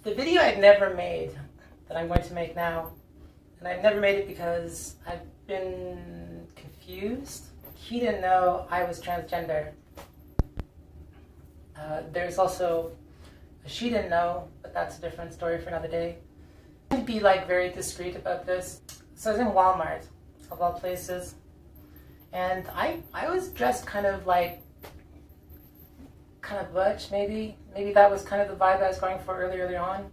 The video I've never made that I'm going to make now, and I've never made it because I've been confused. He didn't know I was transgender. There's also a she didn't know, but that's a different story for another day. I'd be like very discreet about this. So I was in Walmart, of all places, and I was dressed kind of butch, maybe that was kind of the vibe I was going for early on,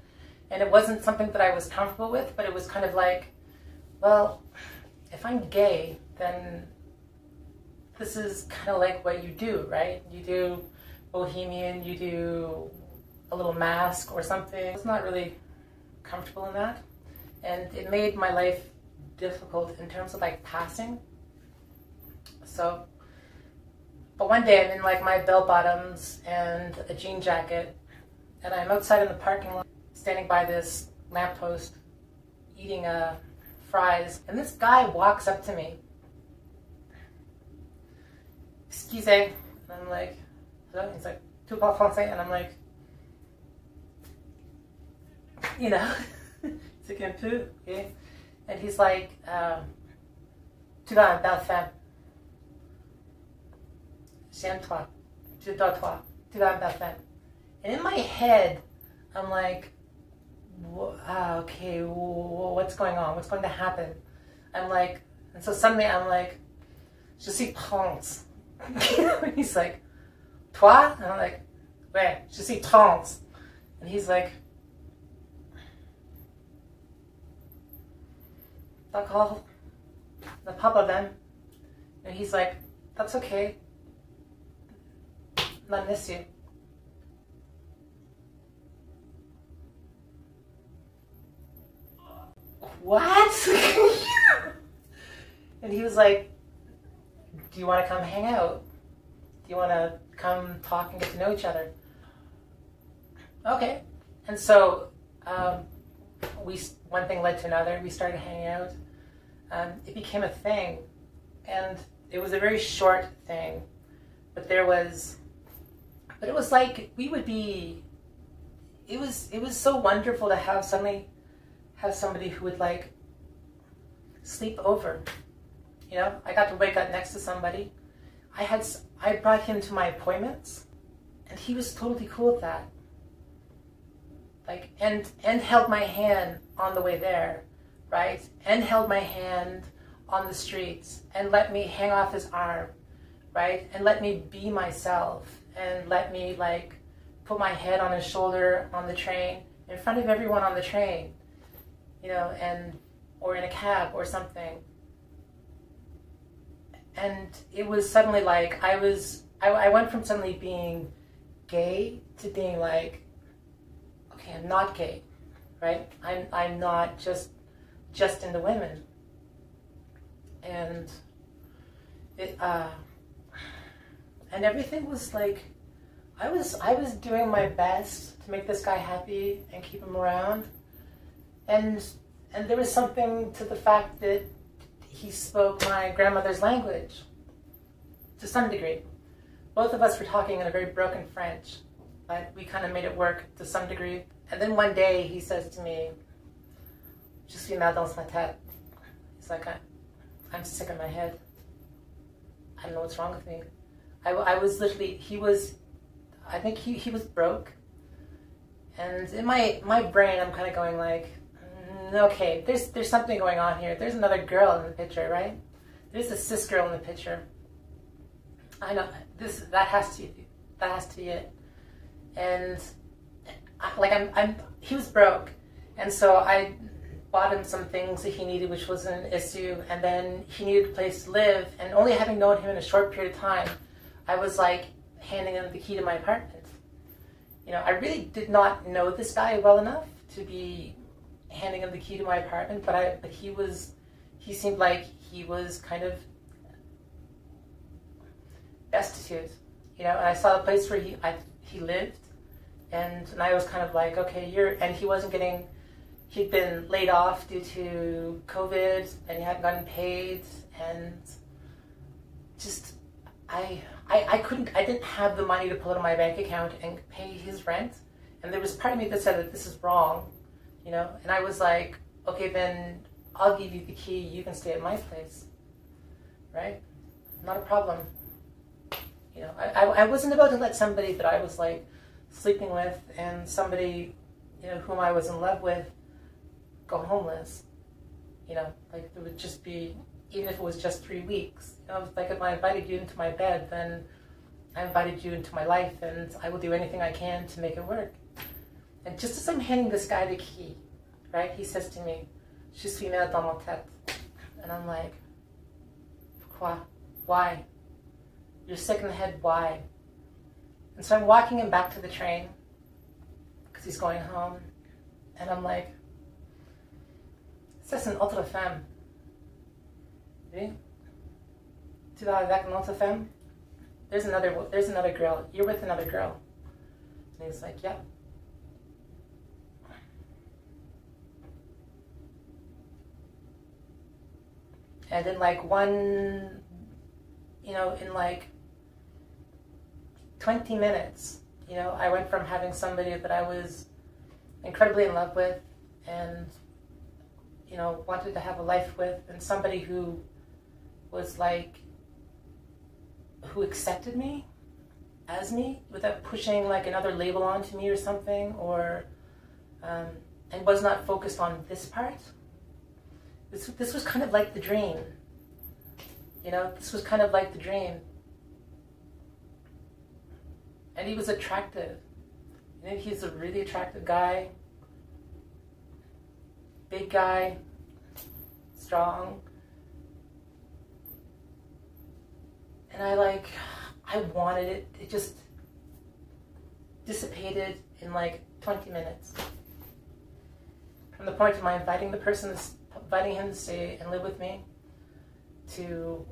and it wasn't something that I was comfortable with, but it was kind of like, well, if I'm gay, then this is kind of like what you do, right? You do bohemian, you do a little mask or something. I was not really comfortable in that, and it made my life difficult in terms of like passing. So, but one day I'm in like my bell bottoms and a jean jacket, and I'm outside in the parking lot, standing by this lamppost, eating fries, and this guy walks up to me. Excusez, and I'm like, hello? He's like, tu parles français? And I'm like, you know, c'est un peu, okay? And he's like, tu vas, belle femme. J'aime toi. J'adore toi. Tu vas, belle femme. And in my head, I'm like, okay, what's going on? What's going to happen? I'm like, and so suddenly I'm like, je suis trans. He's like, toi? And I'm like, ouais, je suis trans. And he's like, d'accord, no problem. And he's like, that's okay. Not miss you. What? And he was like, do you want to come hang out? Do you want to come talk and get to know each other? Okay. And so one thing led to another. We started hanging out. It became a thing, and it was a very short thing, but it was like we would be. It was so wonderful to have somebody who would like sleep over. You know, I got to wake up next to somebody. I brought him to my appointments, and he was totally cool with that. Like, and held my hand on the way there, right? And held my hand on the streets, and let me hang off his arm, right? And let me be myself, and let me like put my head on his shoulder on the train, in front of everyone on the train, you know, or in a cab or something. And it was suddenly like, I went from suddenly being gay to being like, okay, I'm not gay, right? I'm not just into women. And and everything was like, I was doing my best to make this guy happy and keep him around. And there was something to the fact that he spoke my grandmother's language, to some degree. Both of us were talking in a very broken French, but we kind of made it work to some degree. And then one day he says to me, je suis mal dans ma tête. He's like, I'm sick in my head. I don't know what's wrong with me. I was literally, I think he was broke. And in my brain, I'm kind of going like, okay, there's something going on here. There's another girl in the picture, right? There's a cis girl in the picture. I know that has to be it. And he was broke, and so I bought him some things that he needed, which wasn't an issue. And then he needed a place to live, and only having known him in a short period of time, I was like handing him the key to my apartment. You know, I really did not know this guy well enough to be handing him the key to my apartment, but he seemed like he was kind of destitute, you know. And I saw the place where he lived, and I was kind of like, okay, and he'd been laid off due to COVID, and he hadn't gotten paid, and just I didn't have the money to pull out of my bank account and pay his rent And there was part of me that said that this is wrong, you know, and I was like, okay, then I'll give you the key, you can stay at my place, right? Not a problem. You know, I wasn't about to let somebody that I was like sleeping with and somebody, you know, whom I was in love with go homeless. You know, like it would just be, even if it was just 3 weeks, you know, like if I invited you into my bed, then I invited you into my life and I will do anything I can to make it work. And just as I'm handing this guy the key, right, he says to me, "Je suis mère dans ma tête." And I'm like, "Pourquoi? Why? You're sick in the head, why?" And so I'm walking him back to the train because he's going home. And I'm like, "Ça c'est une autre femme. Oui? Tu vas avec une autre femme? There's another girl. You're with another girl." And he's like, "Yep." And in like in like 20 minutes, you know, I went from having somebody that I was incredibly in love with and, you know, wanted to have a life with, and somebody who was like, who accepted me as me without pushing like another label onto me or something, or, and was not focused on this part. This was kind of like the dream, you know, this was kind of like the dream. And he was attractive. You know, he's a really attractive guy, big guy, strong. And I wanted it. It just dissipated in like 20 minutes. From the point of my inviting him to stay and live with me, to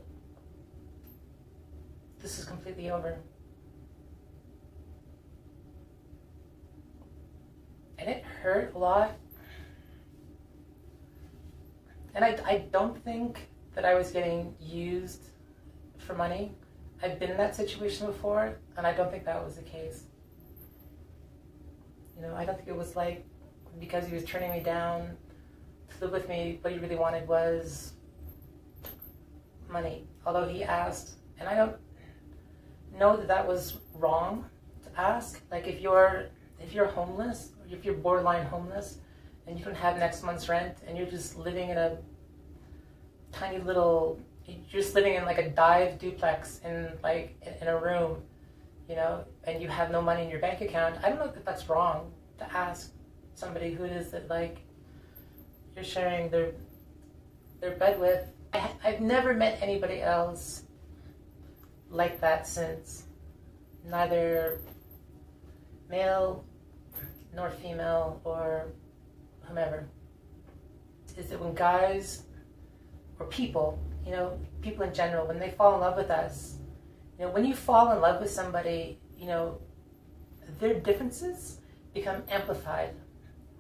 this is completely over. And it hurt a lot. And I don't think that I was getting used for money. I've been in that situation before, and I don't think that was the case. You know, I don't think it was like because he was turning me down to live with me, what he really wanted was money. Although he asked, and I don't know that that was wrong to ask. Like if you're homeless, or if you're borderline homeless, and you don't have next month's rent, and you're just living in a tiny little, you're just living in like a dive duplex in a room, you know, and you have no money in your bank account, I don't know that that's wrong to ask somebody who it is that like you're sharing their bed with. I've never met anybody else like that since, neither male nor female or whomever. Is that when guys or people, you know, people in general, when they fall in love with us, you know, when you fall in love with somebody, you know, their differences become amplified,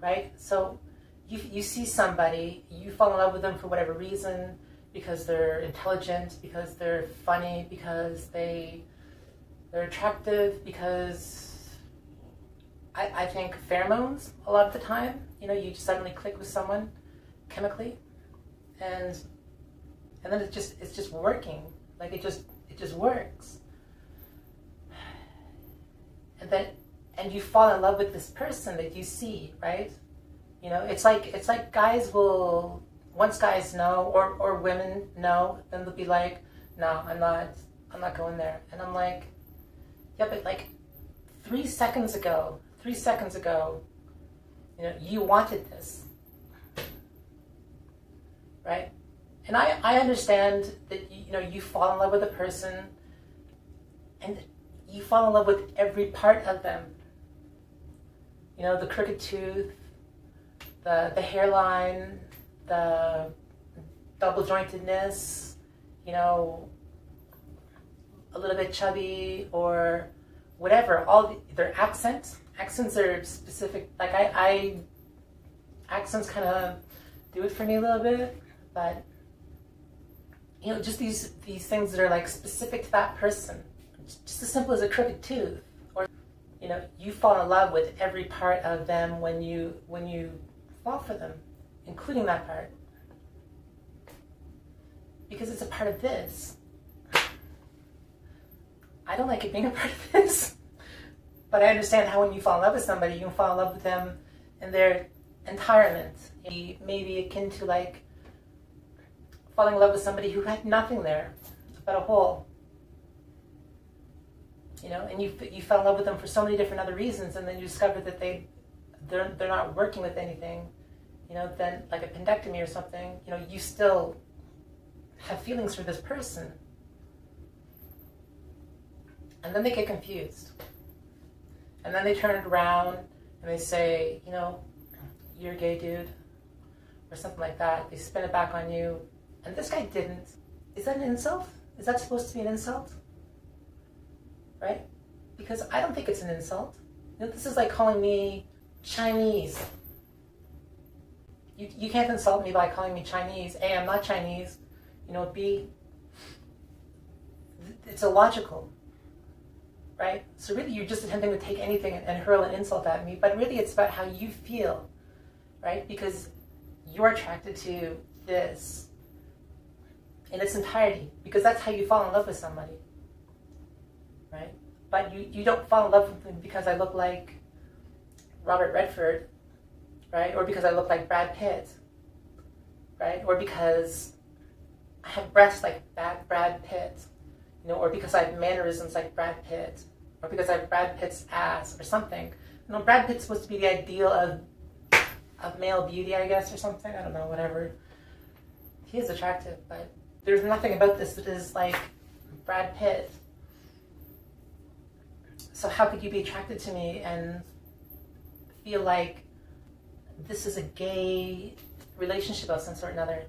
right? So you see somebody, you fall in love with them for whatever reason, because they're intelligent, because they're funny, because they're attractive, because I think pheromones a lot of the time, you know, you just suddenly click with someone chemically, and then it's just working, like it just works, and you fall in love with this person that you see, right? You know, it's like guys will, once guys know, or women know, then they'll be like, "No, I'm not going there." And I'm like, yeah, but like 3 seconds ago, you know, you wanted this, right? And I understand that, you know, you fall in love with a person and you fall in love with every part of them. You know, the crooked tooth, the hairline, the double jointedness, you know, a little bit chubby or whatever, their accents are specific. Like accents kind of do it for me a little bit, but you know, just these things that are like specific to that person, just as simple as a crooked tooth, or You know, you fall in love with every part of them when you fall for them, including that part. Because it's a part of this. I don't like it being a part of this. But I understand how when you fall in love with somebody, you can fall in love with them in their entirement. Maybe akin to like falling in love with somebody who had nothing there but a hole. You know, and you fell in love with them for so many different other reasons, and then you discover that they're not working with anything. You know, then like a appendectomy or something, you know, you still have feelings for this person. And then they get confused. And then they turn it around and they say, you know, you're a gay dude, or something like that. They spin it back on you. And this guy didn't. Is that an insult? Is that supposed to be an insult? Right? Because I don't think it's an insult. You know, this is like calling me Chinese. You can't insult me by calling me Chinese. A, I'm not Chinese. You know, B, it's illogical. Right? So really you're just attempting to take anything and hurl an insult at me, but really it's about how you feel, right? Because you're attracted to this in its entirety, because that's how you fall in love with somebody, right? But you don't fall in love with them because I look like Robert Redford, right? Or because I look like Brad Pitt, right? Or because I have breasts like Brad Pitt. You know, or because I have mannerisms like Brad Pitt, or because I have Brad Pitt's ass, or something. You know, Brad Pitt's supposed to be the ideal of male beauty, I guess, or something. I don't know, whatever. He is attractive, but there's nothing about this that is like Brad Pitt. So how could you be attracted to me and feel like this is a gay relationship of some sort or another?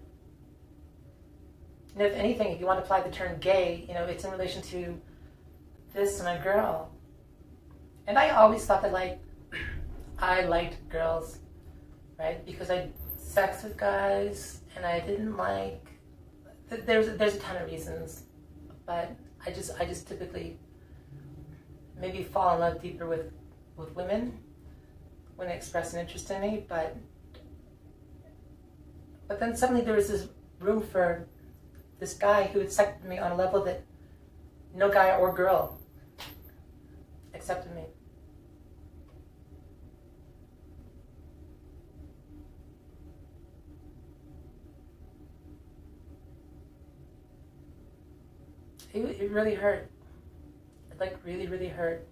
You know, if anything, if you want to apply the term gay, you know, it's in relation to this and a girl. And I always thought that, like, I liked girls, right? Because I had sex with guys, and I didn't like... There's a ton of reasons, but I just typically maybe fall in love deeper with women when they express an interest in me, but then suddenly there was this room for this guy who accepted me on a level that no guy or girl accepted me. It really hurt. It like really, really hurt.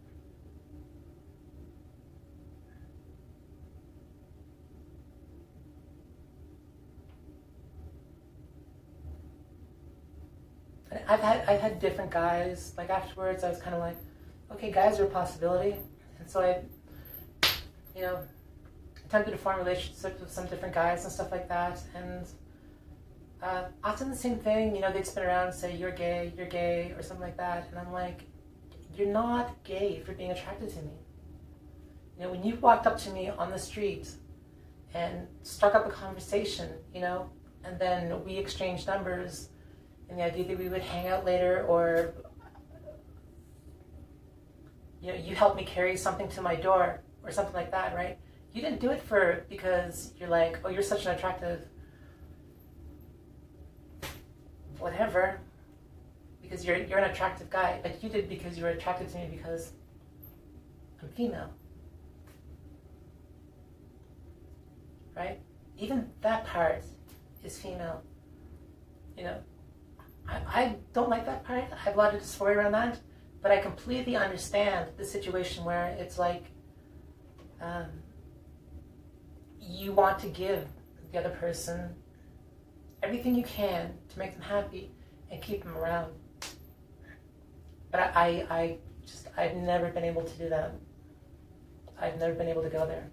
I've had different guys. Like afterwards, I was kind of like, okay, guys are a possibility, and so I, you know, attempted to form relationships with some different guys and stuff like that. And often the same thing. You know, they'd spin around and say, you're gay, or something like that. And I'm like, you're not gay for being attracted to me. You know, when you walked up to me on the street and struck up a conversation, you know, and then we exchanged numbers. And the idea that we would hang out later, or you know, you helped me carry something to my door or something like that, right? You didn't do it because you're like, oh, you're such an attractive whatever, because you're an attractive guy. But you did because you were attracted to me because I'm female, right? Even that part is female, you know. I don't like that part. I have a lot of dysphoria around that, but I completely understand the situation where it's like you want to give the other person everything you can to make them happy and keep them around. But I've never been able to do that. I've never been able to go there.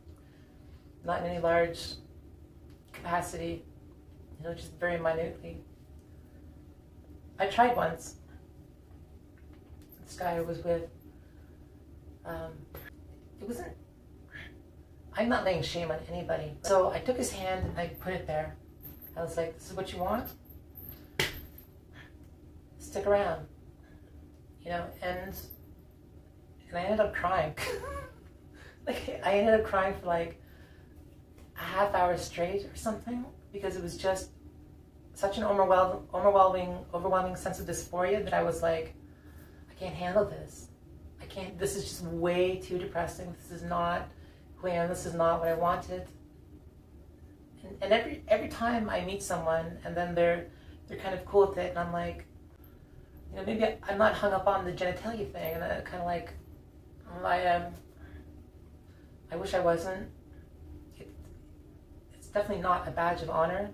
Not in any large capacity, you know, just very minutely. I tried once. This guy I was with, it wasn't, I'm not laying shame on anybody. So I took his hand and I put it there. I was like, this is what you want? Stick around. You know, and and I ended up crying. Like, I ended up crying for like a half hour straight or something, because it was just such an overwhelming sense of dysphoria that I was like, I can't handle this. I can't, this is just way too depressing. This is not who I am. This is not what I wanted. And every time I meet someone and then they're kind of cool with it, and I'm like, you know, maybe I'm not hung up on the genitalia thing, and I kind of like, I am. I wish I wasn't. It's definitely not a badge of honor.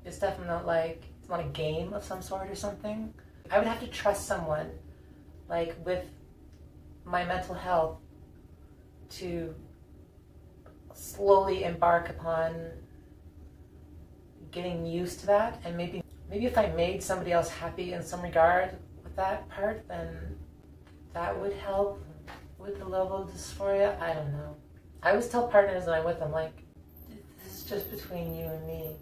It's definitely not like, it's not a game of some sort or something. I would have to trust someone, like with my mental health, to slowly embark upon getting used to that, and maybe if I made somebody else happy in some regard with that part, then that would help with the level of dysphoria. I don't know. I always tell partners that I'm with them, like, this is just between you and me.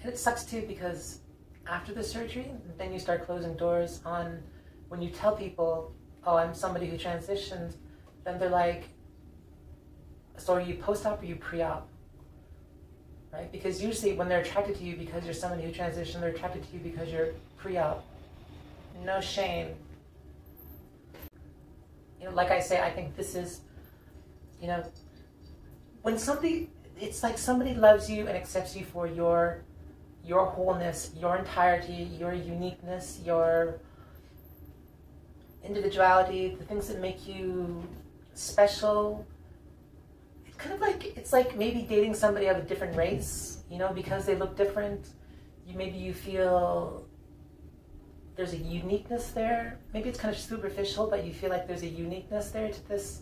And it sucks too, because after the surgery, then you start closing doors on, when you tell people, oh, I'm somebody who transitioned, then they're like, so are you post-op or are you pre-op? Right? Because usually when they're attracted to you because you're somebody who transitioned, they're attracted to you because you're pre-op. No shame. You know, like I say, I think this is, you know, when somebody, it's like somebody loves you and accepts you for your wholeness, your entirety, your uniqueness, your individuality, the things that make you special. It's kind of like, it's like maybe dating somebody of a different race, you know, because they look different. Maybe you feel there's a uniqueness there. Maybe it's kind of superficial, but you feel like there's a uniqueness there to this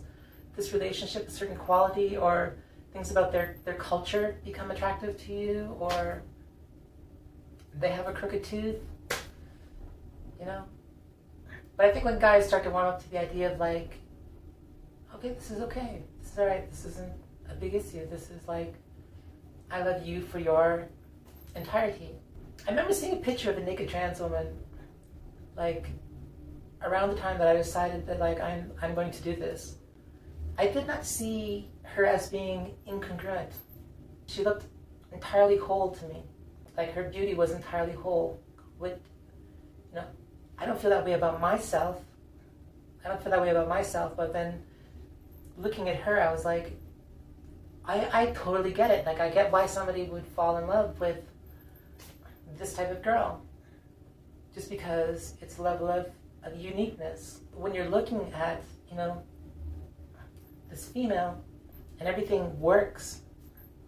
relationship, a certain quality, or things about their culture become attractive to you, or they have a crooked tooth, you know. But I think when guys start to warm up to the idea of like, okay, this is okay, this is all right, this isn't a big issue, this is like, I love you for your entirety. I remember seeing a picture of a naked trans woman, like, around the time that I decided that, like, I'm going to do this. I did not see her as being incongruent. She looked entirely whole to me. Like, her beauty was entirely whole. With, you know, I don't feel that way about myself. But then looking at her, I was like, I totally get it. Like, I get why somebody would fall in love with this type of girl. Just because it's a level of uniqueness. When you're looking at, you know, this female, and everything works,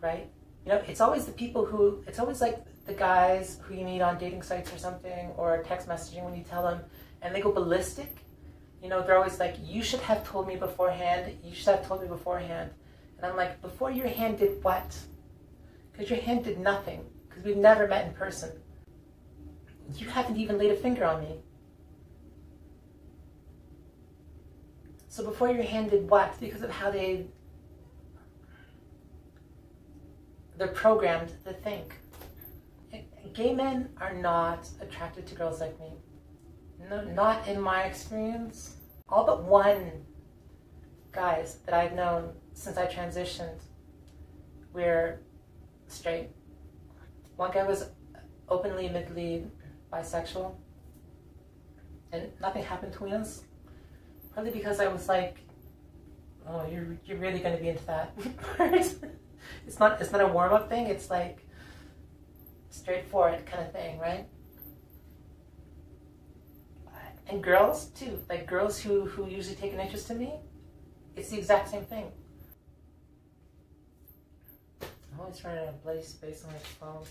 right? You know, it's always the people who, it's always like the guys who you meet on dating sites or something, or text messaging when you tell them, and they go ballistic. You know, they're always like, you should have told me beforehand, you should have told me beforehand. And I'm like, before your hand did what? Because your hand did nothing, because we've never met in person. You haven't even laid a finger on me. So before your hand did what? Because of how they're programmed to think. Gay men are not attracted to girls like me. No, not in my experience. All but one guys that I've known since I transitioned were straight. One guy was openly, admittedly bisexual, and nothing happened between us. Probably because I was like, oh, you're really going to be into that part. It's not a warm-up thing, it's like straightforward kind of thing, right? And girls too, like girls who usually take an interest in me, it's the exact same thing. I'm always running out of bloody space on my phone.